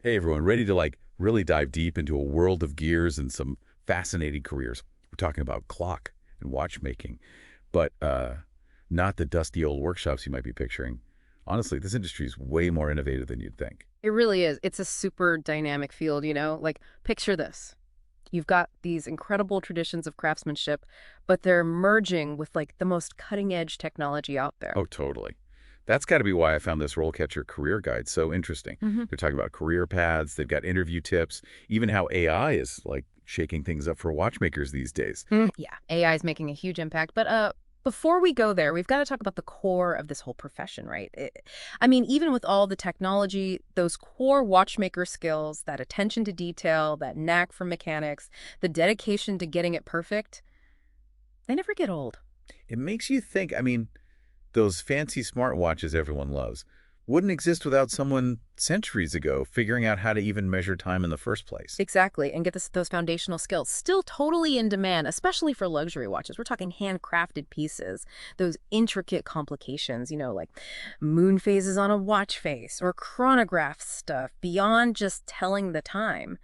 Hey everyone, ready to really dive deep into a world of gears and some fascinating careers. We're talking about clock and watchmaking, but not the dusty old workshops you might be picturing. Honestly, this industry is way more innovative than you'd think. It really is. It's a super dynamic field, you know? Like, picture this. You've got these incredible traditions of craftsmanship, but they're merging with like the most cutting edge technology out there. Oh, totally. That's got to be why I found this RoleCatcher career guide so interesting. hmm They're talking about career paths, they've got interview tips, even how AI is shaking things up for watchmakers these days. Yeah, AI is making a huge impact. But before we go there, we've got to talk about the core of this whole profession, right? I mean, even with all the technology, those core watchmaker skills, that attention to detail, that knack for mechanics, the dedication to getting it perfect, they never get old. It makes you think, those fancy smartwatches everyone loves wouldn't exist without someone centuries ago figuring out how to even measure time in the first place. Exactly, and get those foundational skills. Still totally in demand, especially for luxury watches. We're talking handcrafted pieces, those intricate complications, like moon phases on a watch face or chronograph stuff beyond just telling the time.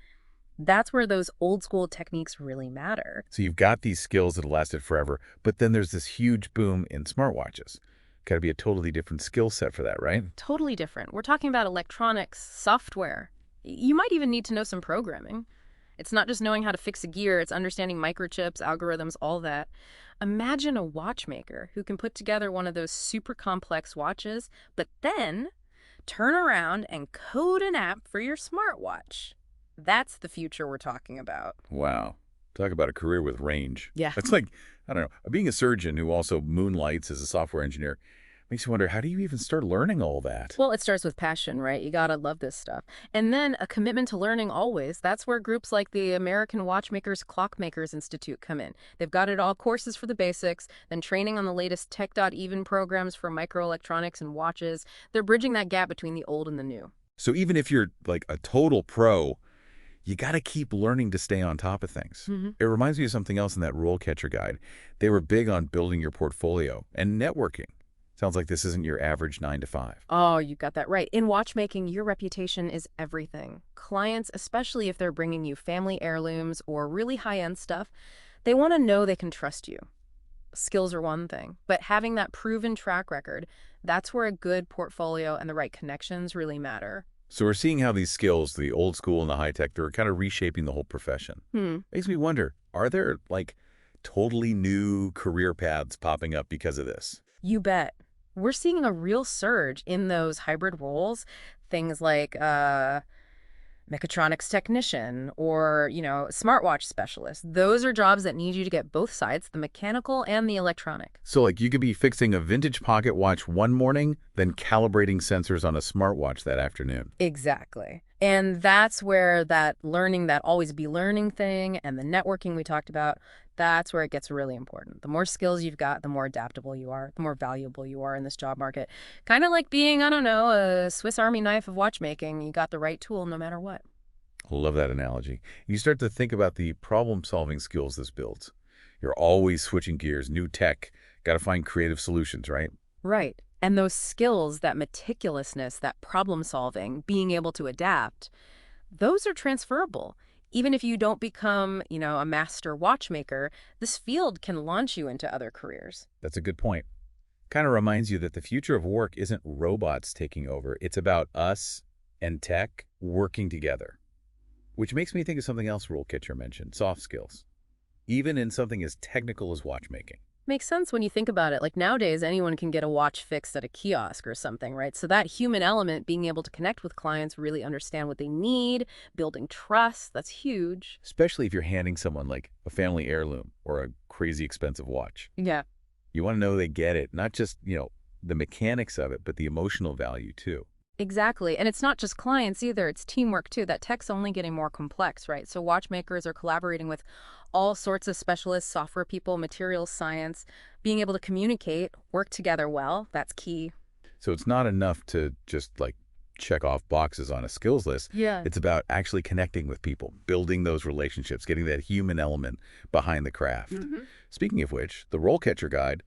That's where those old school techniques really matter. So you've got these skills that have lasted forever, but then there's this huge boom in smartwatches. Got to be a totally different skill set for that, right? Totally different. We're talking about electronics, software. You might even need to know some programming. It's not just knowing how to fix a gear, it's understanding microchips, algorithms, all that. Imagine a watchmaker who can put together one of those super complex watches, but then turn around and code an app for your smartwatch. That's the future we're talking about. Wow. Talk about a career with range. Yeah. It's like, I don't know, being a surgeon who also moonlights as a software engineer makes you wonder, how do you even start learning all that? Well, it starts with passion, right? You gotta love this stuff. And then a commitment to learning always. That's where groups like the American Watchmakers Clockmakers Institute come in. They've got it all courses for the basics, then training on the latest tech.even programs for microelectronics and watches. They're bridging that gap between the old and the new. So even if you're like a total pro, you got to keep learning to stay on top of things. hmm It reminds me of something else in that RoleCatcher guide. They were big on building your portfolio and networking. Sounds like this isn't your average 9 to 5. Oh, you got that right. In watchmaking, your reputation is everything. Clients, especially if they're bringing you family heirlooms or really high-end stuff, they want to know they can trust you. Skills are one thing, but having that proven track record, that's where a good portfolio and the right connections really matter. So we're seeing how these skills, the old school and the high tech, they're kind of reshaping the whole profession. Hmm, Makes me wonder, are there totally new career paths popping up because of this? you bet. We're seeing a real surge in those hybrid roles, things like mechatronics technician or, smartwatch specialist. Those are jobs that need you to get both sides, the mechanical and the electronic. So you could be fixing a vintage pocket watch one morning, then calibrating sensors on a smartwatch that afternoon. Exactly. And that's where that learning, that always be learning thing and the networking we talked about, that's where it gets really important. The more skills you've got, the more adaptable you are, the more valuable you are in this job market. Kind of like being, I don't know, a Swiss Army knife of watchmaking. You got the right tool no matter what. I love that analogy. You start to think about the problem-solving skills this builds. You're always switching gears, new tech, got to find creative solutions, right? Right. And those skills, that meticulousness, that problem solving, being able to adapt, those are transferable. Even if you don't become, a master watchmaker, this field can launch you into other careers. That's a good point. Kind of reminds you that the future of work isn't robots taking over. It's about us and tech working together. Which makes me think of something else RoleCatcher mentioned, soft skills. Even in something as technical as watchmaking. Makes sense when you think about it. Like nowadays, anyone can get a watch fixed at a kiosk or something, right? So that human element, being able to connect with clients, really understand what they need, building trust, that's huge. Especially if you're handing someone a family heirloom or a crazy expensive watch. Yeah. You want to know they get it, not just, the mechanics of it, but the emotional value too. Exactly. And it's not just clients either, it's teamwork too. That tech's only getting more complex, right? So watchmakers are collaborating with all sorts of specialists, software people, materials science, being able to communicate, work together well, that's key. So it's not enough to just check off boxes on a skills list. Yeah. It's about actually connecting with people, building those relationships, getting that human element behind the craft. Speaking of which, the RoleCatcher guide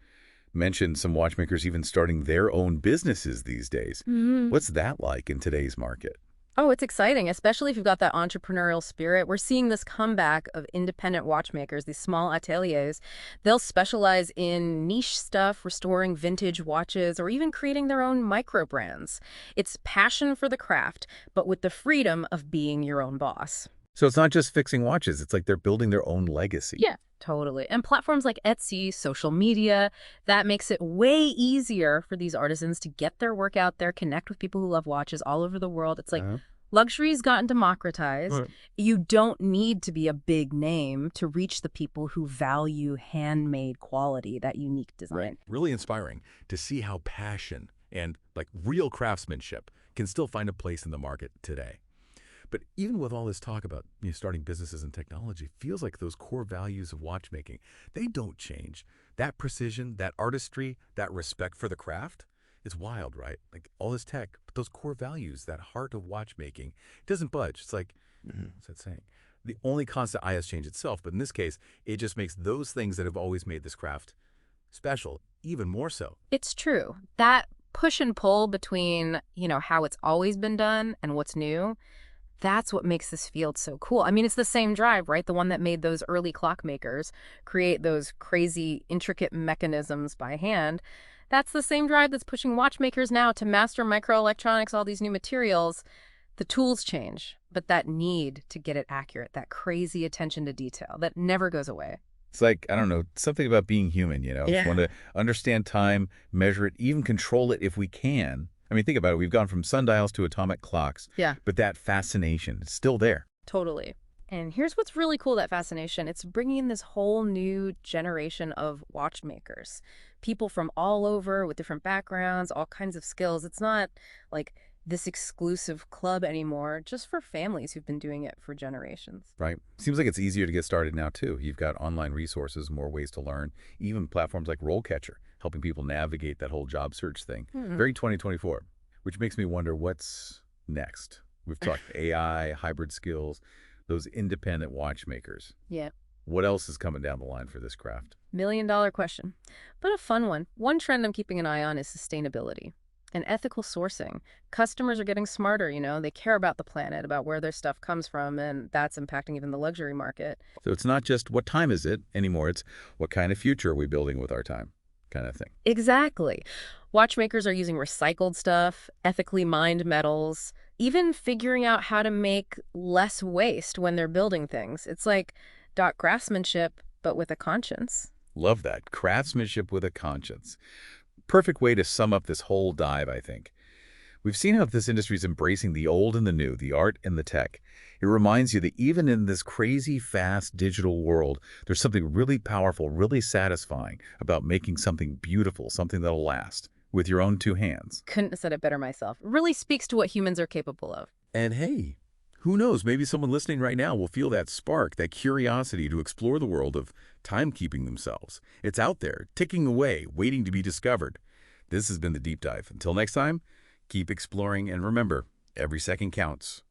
mentioned some watchmakers even starting their own businesses these days. hmm What's that like in today's market? Oh, it's exciting, especially if you've got that entrepreneurial spirit. We're seeing this comeback of independent watchmakers, these small ateliers. They'll specialize in niche stuff, restoring vintage watches, or even creating their own micro brands. It's passion for the craft, but with the freedom of being your own boss. So it's not just fixing watches. It's like they're building their own legacy. Yeah, totally. And platforms like Etsy, social media, that makes it way easier for these artisans to get their work out there, connect with people who love watches all over the world. It's like luxury's gotten democratized. Right. You don't need to be a big name to reach the people who value handmade quality, that unique design. Really inspiring to see how passion and like real craftsmanship can still find a place in the market today. But even with all this talk about starting businesses and technology, it feels like those core values of watchmaking, they don't change. That precision, that artistry, that respect for the craft, it's wild, right? Like all this tech, but those core values, that heart of watchmaking, it doesn't budge. It's like, what's that saying? The only constant is change itself, but in this case, it just makes those things that have always made this craft special even more so. It's true. That push and pull between, how it's always been done and what's new, that's what makes this field so cool. I mean, it's the same drive, right? The one that made those early clockmakers create those crazy, intricate mechanisms by hand. That's the same drive that's pushing watchmakers now to master microelectronics, all these new materials. The tools change, but that need to get it accurate, that crazy attention to detail, that never goes away. It's like, I don't know, something about being human, Yeah. Want to understand time, measure it, even control it if we can. I mean, think about it. We've gone from sundials to atomic clocks. Yeah. But that fascination is still there. Totally. And here's what's really cool, that fascination. It's bringing in this whole new generation of watchmakers. People from all over with different backgrounds, all kinds of skills. It's not like this exclusive club anymore, just for families who've been doing it for generations. Right. Seems like it's easier to get started now, too. You've got online resources, more ways to learn, even platforms like RoleCatcher, helping people navigate that whole job search thing. Very 2024, which makes me wonder what's next. We've talked AI, hybrid skills, those independent watchmakers. Yeah. What else is coming down the line for this craft? $1 million question, but a fun one. One trend I'm keeping an eye on is sustainability and ethical sourcing. Customers are getting smarter, they care about the planet, about where their stuff comes from, and that's impacting even the luxury market. So it's not just what time is it anymore. It's what kind of future are we building with our time kind of thing. Exactly. Watchmakers are using recycled stuff, ethically mined metals, even figuring out how to make less waste when they're building things. It's like craftsmanship, but with a conscience. Love that. Craftsmanship with a conscience. Perfect way to sum up this whole dive, I think. We've seen how this industry is embracing the old and the new, the art and the tech. It reminds you that even in this crazy, fast digital world, there's something really powerful, really satisfying about making something beautiful, something that'll last, with your own two hands. Couldn't have said it better myself. It really speaks to what humans are capable of. And hey, who knows, maybe someone listening right now will feel that spark, that curiosity to explore the world of timekeeping themselves. It's out there, ticking away, waiting to be discovered. This has been The Deep Dive. Until next time, keep exploring, and remember, every second counts.